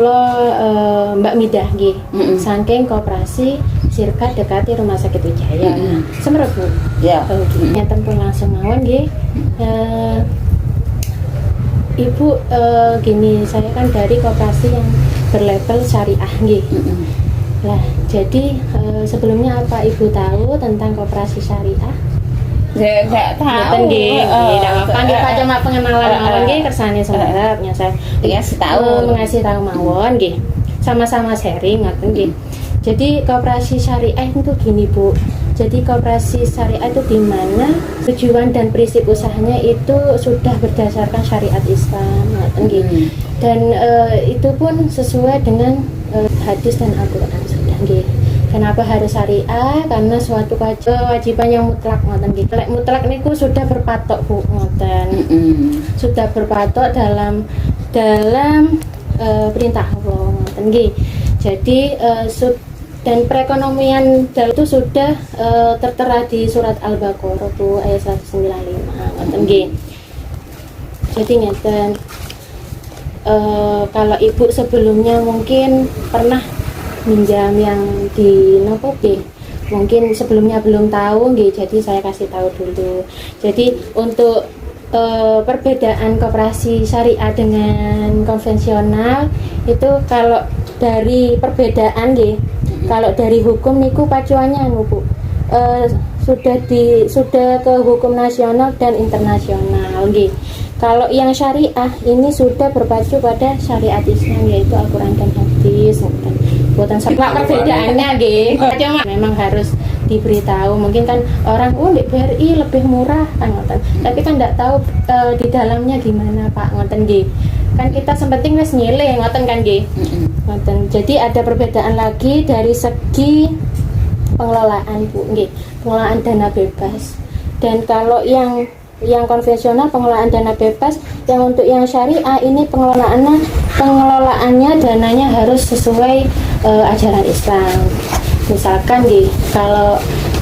Mbak Midah nggih. Saking koperasi Sirkat dekati Rumah Sakit Wijaya. Semerep Bu. Ya. Ngeten pun langsung mawon nggih. Ibu gini, saya kan dari koperasi yang berlabel syariah nggih. Lah, jadi sebelumnya apa Ibu tahu tentang koperasi syariah? Enggak tahu. Nggih, nggak apa-apa nggih, Pak, cuma pengenalan mawon nggih kersane sebenarnya saya. Ngasih tahu mawon nggih. Sama-sama sharing ngoten nggih. Jadi koperasi syariah itu gini Bu. Jadi koperasi syariah itu di mana tujuan dan prinsip usahanya itu sudah berdasarkan syariat Islam ngoten nggih. Dan itu pun sesuai dengan hadis dan Al-Qur'an sudah nggih. Kenapa harus syariah? Karena suatu kewajiban yang mutlak ngoten nggih. Mutlak niku sudah berpatok Bu ngoten. Sudah berpatok dalam perintah Allah ngoten nggih. Jadi dan perekonomian itu sudah tertera di surat Al-Baqarah Bu ayat 195 ngoten nggih. Jadi ngeten kalau Ibu sebelumnya mungkin pernah minjam yang di nopo nggih. Mungkin sebelumnya belum tahu nggih, jadi saya kasih tahu dulu. Jadi untuk perbedaan koperasi syariah dengan konvensional itu kalau dari perbedaan nggih. Kalau dari hukum niku pacuannya Bu. Sudah ke hukum nasional dan internasional nggih. Kalau yang syariah ini sudah berpacu pada syariat Islam yaitu Al-Qur'an dan hadis. Buatan sepak perbedaannya nggih. Cuma memang harus diberitahu. Mungkin kan orang di BRI lebih murah kan ngoten. Tapi kan enggak tahu di dalamnya gimana Pak ngoten nggih. Kan kita sempenting wis nyilih ngoten kan nggih. Ngoten. Jadi ada perbedaan lagi dari segi pengelolaan Bu nggih. Pengelolaan dana bebas. Dan kalau yang konvensional pengelolaan dana bebas, yang untuk yang syariah ini pengelolaannya dananya harus sesuai ajaran Islam. Misalkan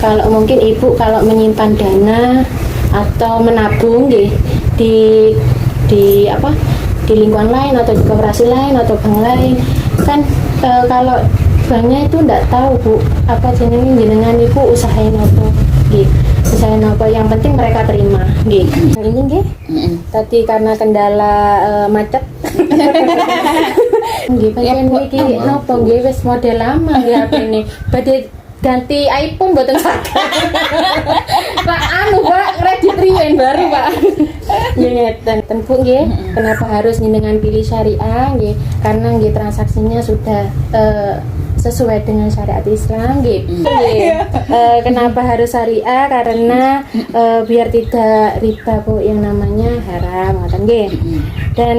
kalau mungkin Ibu kalau menyimpan dana atau menabung di lingkungan lain atau di koperasi lain atau bank lain kan kalau banknya itu enggak tahu Bu apa jenengan Ibu usahain apa usahain apa, yang penting mereka terima nggih. Ini nggih tadi karena kendala macet nggih pengen iki napa nggih wis model lama nggih HP ini badhe ganti iPhone mboten saged Pak Pak kredit riyen baru Pak nggih ngeten Bu nggih. Kenapa harus dengan pilih syariah nggih, karena nggih transaksinya sudah sesuai dengan syariat Islam gitu. Kenapa harus syariah? Karena biar tidak riba Bu, yang namanya haram ngoten nggih. Dan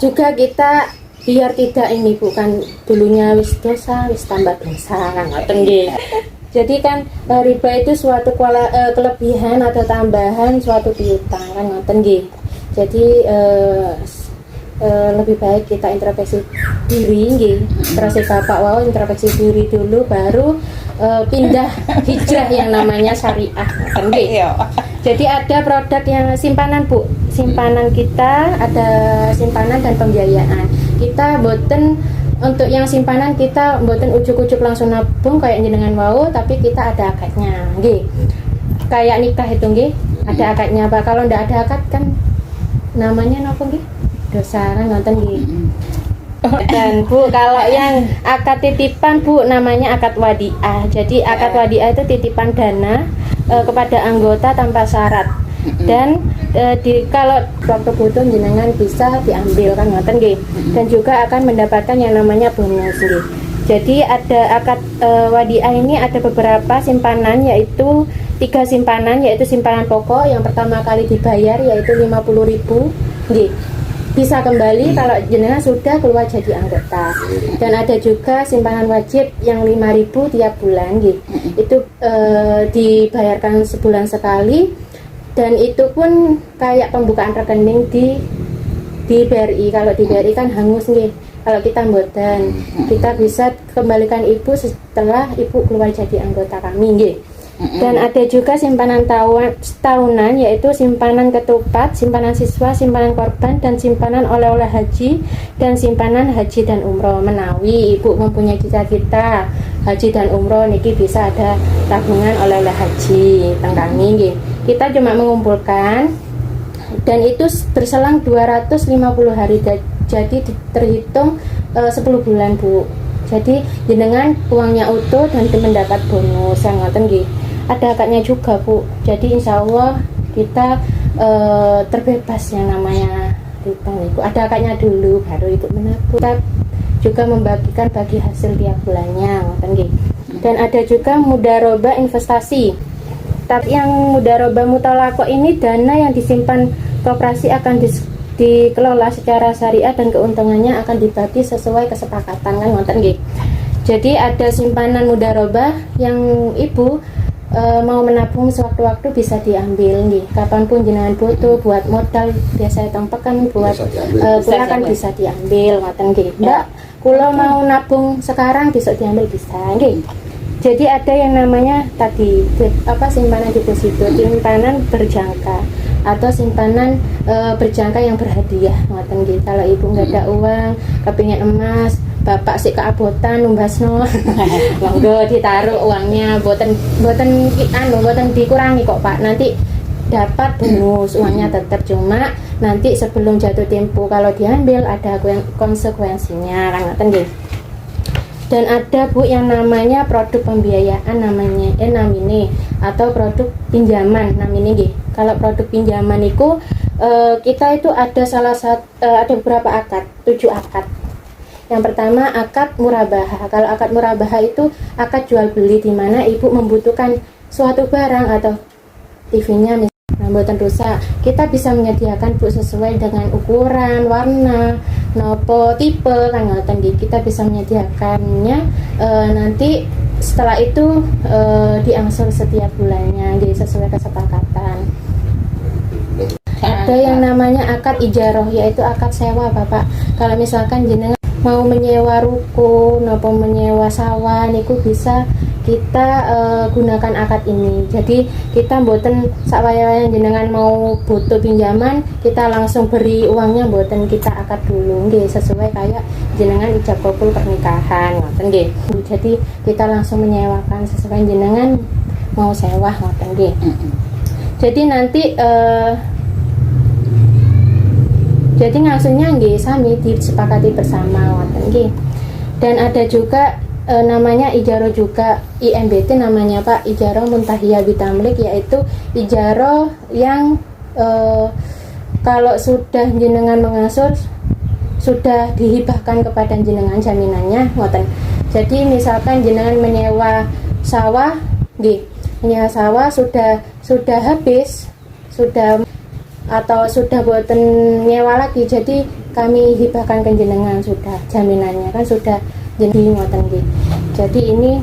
juga kita biar tidak ini bukan dulunya wis dosa wis tambah dosa ngoten nggih. Jadi kan riba itu suatu kelebihan atau tambahan suatu piutang kan ngoten nggih. Jadi lebih baik kita introspeksi diri nggih. Terus Bapak wow introspeksi diri dulu baru pindah hijrah yang namanya syariah kan nggih. Jadi ada produk yang simpanan Bu. Simpanan kita ada simpanan dan pembiayaan. Kita boten untuk yang simpanan kita boten ujuk-ujuk langsung nabung kayak jenengan wow, tapi kita ada akadnya nggih. Kayak nikah itu nggih, ada akadnya Pak. Kalau ndak ada akad kan namanya napa nggih? Dosa kan ngoten nggih. Dan Bu kalau yang akad titipan Bu namanya akad wadiah. Jadi akad wadiah itu titipan dana kepada anggota tanpa syarat. Dan kalau waktu butuh jenengan bisa diambil kan ngoten nggih. Dan juga akan mendapatkan yang namanya bonus nggih. Jadi ada akad wadiah ini ada beberapa simpanan yaitu 3 simpanan, yaitu simpanan pokok yang pertama kali dibayar yaitu 50.000 nggih. Bisa kembali kalau jenengan sudah keluar jadi anggota. Dan ada juga simpanan wajib yang 5.000 tiap bulan gitu. Itu dibayarkan sebulan sekali dan itu pun kayak pembukaan rekening di BRI. Kalau di BRI kan hangus nih. Kalau kita mboten, kita bisa kembalikan Ibu setelah Ibu keluar jadi anggota kami nggih. Dan ada juga simpanan tahunan, yaitu simpanan ketupat, simpanan siswa, simpanan korban, dan simpanan oleh-oleh haji, dan simpanan haji dan umroh. Menawi ibu mempunyai cita-cita haji dan umroh niki bisa ada tabungan oleh-oleh haji tengkangi nggih. Kita cuma mengumpulkan, dan itu berselang 250 hari, jadi terhitung 10 bulan Bu. Jadi jenengan uangnya utuh dan mendapat bonus yang ngoten nggih. Ada akadnya juga Bu, jadi insya Allah kita terbebas yang namanya hitung itu. Ada akadnya dulu baru itu menabung. Kita juga membagikan bagi hasil tiap bulannya ngoten nggih. Dan ada juga mudaroba investasi. Tapi yang mudaroba mutalako ini dana yang disimpan koperasi akan dikelola secara syariah dan keuntungannya akan dibagi sesuai kesepakatan kan ngoten nggih. Jadi ada simpanan mudaroba yang ibu mau menabung sewaktu-waktu bisa diambil nih, kapanpun jenengan butuh buat modal biasa tempekan buat kula kan bisa diambil ngoten nggih. Mbak, kula mau nabung sekarang besok diambil bisa nggih. Jadi ada yang namanya tadi simpanan deposito, simpanan berjangka atau simpanan berjangka yang berhadiah ngoten nggih. Kalau ibu nggak ada uang, kepingin emas, bapak sih keabotan numbasno monggo ditaruh uangnya, boten dikurangi kok Pak, nanti dapat bonus uangnya tetap, cuma nanti sebelum jatuh tempo kalau diambil ada konsekuensinya kan ngoten nggih. Dan ada Bu yang namanya produk pembiayaan namine atau produk pinjaman namine nggih. Kalau produk pinjaman itu kita itu ada ada beberapa akad, 7 akad. Yang pertama akad murabaha. Kalau akad murabaha itu akad jual beli, di mana ibu membutuhkan suatu barang atau TV-nya misalnya, mboten rusak. Kita bisa menyediakan Bu sesuai dengan ukuran, warna, nopo tipe kan ngoten nggih. Kita bisa menyediakannya nanti setelah itu diangsur setiap bulannya jadi sesuai kesepakatan. Ada yang namanya akad ijaroh, yaitu akad sewa Bapak. Kalau misalkan jenengan mau menyewa ruko, nopo menyewa sawah niku bisa kita gunakan akad ini. Jadi kita mboten sakwaya jenengan mau butuh pinjaman, kita langsung beri uangnya, mboten kita akad dulu nggih, sesuai kayak jenengan ijab kabul pernikahan ngoten nggih. Jadi kita langsung menyewakan sesuai jenengan mau sewa ngoten nggih. Jadi nanti jadi langsungnya nggih sami disepakati bersama ngoten nggih. Dan ada juga namanya ijaroh juga, IMBT namanya Pak, ijaroh muntahiyah bitamlik, yaitu ijaroh yang kalau sudah jenengan mengasur sudah dihibahkan kepada jenengan jaminannya ngoten. Jadi misalkan jenengan menyewa sawah nggih, menyewa sawah sudah habis, atau sudah buatan nyewa lagi, jadi kami hibahkan ke jenengan, sudah jaminannya kan sudah jadi ngoten nggih. Jadi ini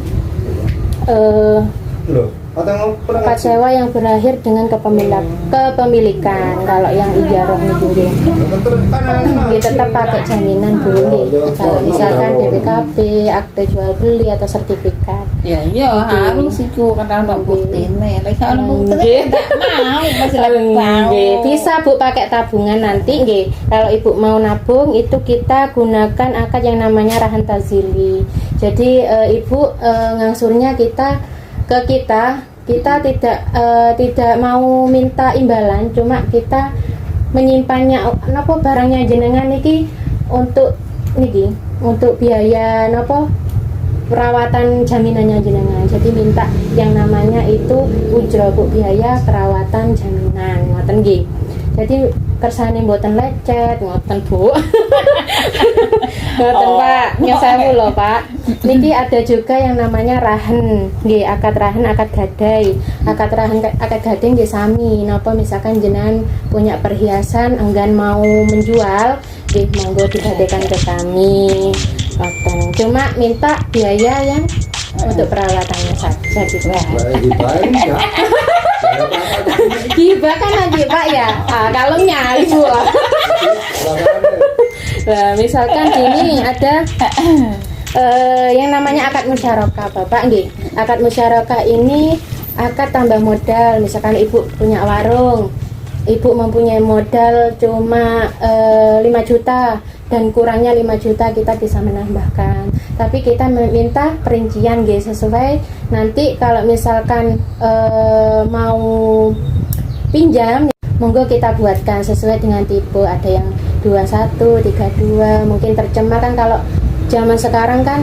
akad sewa yang berakhir dengan kepemilikan. Kalau yang ijaroh niku nggih tetap pakai jaminan dulu nggih. Kalau misalkan BPKB, akte jual beli atau sertifikat. Ya harus itu kan ada buktine. Lek ana buktine enggak mau masih lagi bisa Bu pakai tabungan nanti nggih. Kalau Ibu mau nabung itu kita gunakan akad yang namanya rahan tazili. Jadi Ibu ngangsurnya kita tidak mau minta imbalan, cuma kita menyimpannya napa barangnya jenengan niki untuk biaya napa perawatan jaminannya jenengan. Jadi minta yang namanya itu ujroh Bu, biaya perawatan jaminan ngoten nggih. Jadi kersane mboten lecet ngoten Bu. Ngoten Pak, nyesewu lho Pak. Niki ada juga yang namanya rahen nggih, akad rahen, akad gadai. Akad rahen, akad gadai nggih sami. Napa misalkan jenengan punya perhiasan enggan mau menjual, nggih monggo digadaikan ke kami. Ngoten. Cuma minta biaya yang untuk perawatannya saja gitu ya. Hibah kan lagi Pak ya, kalungnya Ibu. Nah, misalkan gini ada yang namanya akad musyarakah Bapak nggih. Akad musyarakah ini akad tambah modal. Misalkan ibu punya warung, ibu mempunyai modal cuma 5 juta dan kurangnya 5 juta, kita bisa menambahkan. Tapi kita meminta perincian nggih, sesuai nanti kalau misalkan mau pinjam, monggo kita buatkan sesuai dengan tipe. Ada yang 21, 32, mungkin tercemar kan. Kalau zaman sekarang kan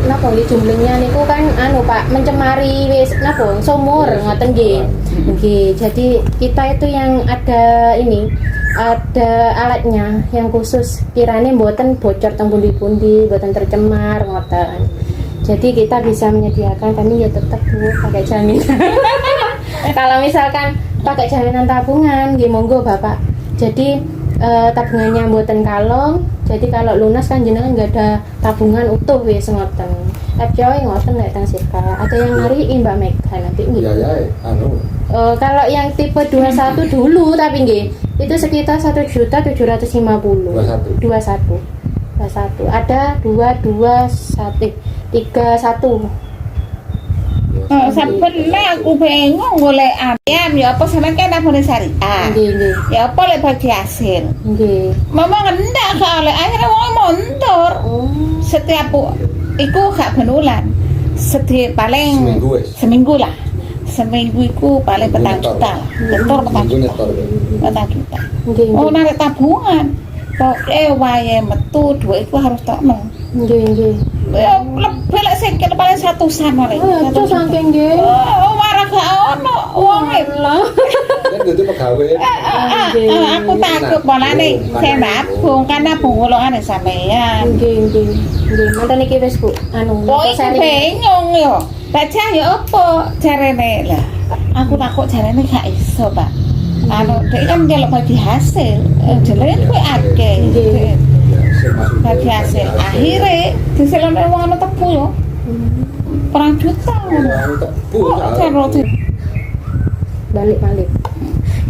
napa nggih jumlahnya niku kan Pak mencemari wis napa sumur ngoten nggih. Nggih, jadi kita itu yang ada alatnya yang khusus, kirane mboten bocor teng pundi-pundi, mboten tercemar ngoten. Jadi kita bisa menyediakan, tapi ya tetap Bu pakai jaminan. Kalau misalkan pakai jaminan tabungan nggih monggo Bapak. Jadi tabungannya mboten kalong, jadi kalau lunas kan jenengan nggak ada tabungan utuh wis ngoten. Coy ngoten nek teng sirka. Ada yang nyariin Mbak Mega nanti nggih. Iya Kalau yang tipe 21 dulu tapi nggih itu sekitar 1.750.000. 21. Ada 221 31. Saben aku bingung golek ayam ya apa sampean kan nabung syariah. Nggih. Ya apa lek bagi hasil. Nggih. Mama ngendak kalau akhirnya wong mundur. Setiap iku gak benulan. Setiap paling seminggu lah. Seminggu iku paling petang juta. Bentor petang juta. Petang juta. Oh narik tabungan. Kok wae metu duit iku harus tokno. Nggih. Ya lebih lek sikil paling 100-an wae. Itu saking nggih. Oh marah gak ono wong lho. Kan itu pegawai. Aku takut bolane saya nabung kan nabung golongan sampean. Nggih. Manten iki wis Bu, Kok iku bingung yo. Baca yo apa jarene lah. Aku takut jarene gak iso, Pak. Dek kan njaluk bagi hasil. Jelek kuwi akeh. Bagi hasil. Akhire diselone wong ana tebu yo. Perang juta ngono. Balik.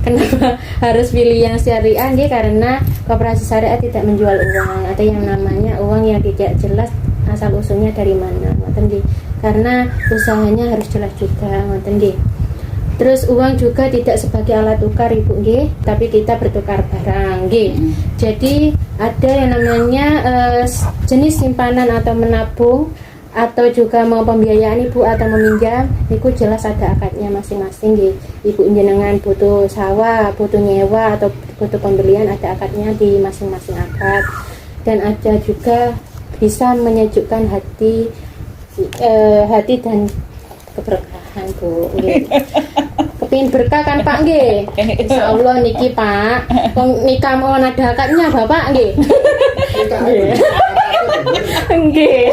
Kenapa harus pilih yang syariah? Nggih, karena koperasi syariah tidak menjual uang. Ada yang namanya uang yang tidak jelas asal usulnya dari mana, ngoten nggih. Karena usahanya harus jelas juga, ngoten nggih. Terus uang juga tidak sebagai alat tukar Ibu nggih, tapi kita bertukar barang nggih. Jadi ada yang namanya jenis simpanan atau menabung, atau juga mau pembiayaan Ibu atau meminjam, itu jelas ada akadnya masing-masing nggih. Ibu jenengan butuh sawah, butuh nyewa atau butuh pembelian, ada akadnya di masing-masing akad. Dan ada juga bisa menyejukkan hati dan keberkahan Bu nggih. Kepingin berkah kan Pak nggih. Insyaallah niki Pak. Wong nikah mau ada akadnya Bapak nggih. Nggih.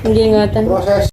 Nggih ngoten. Proses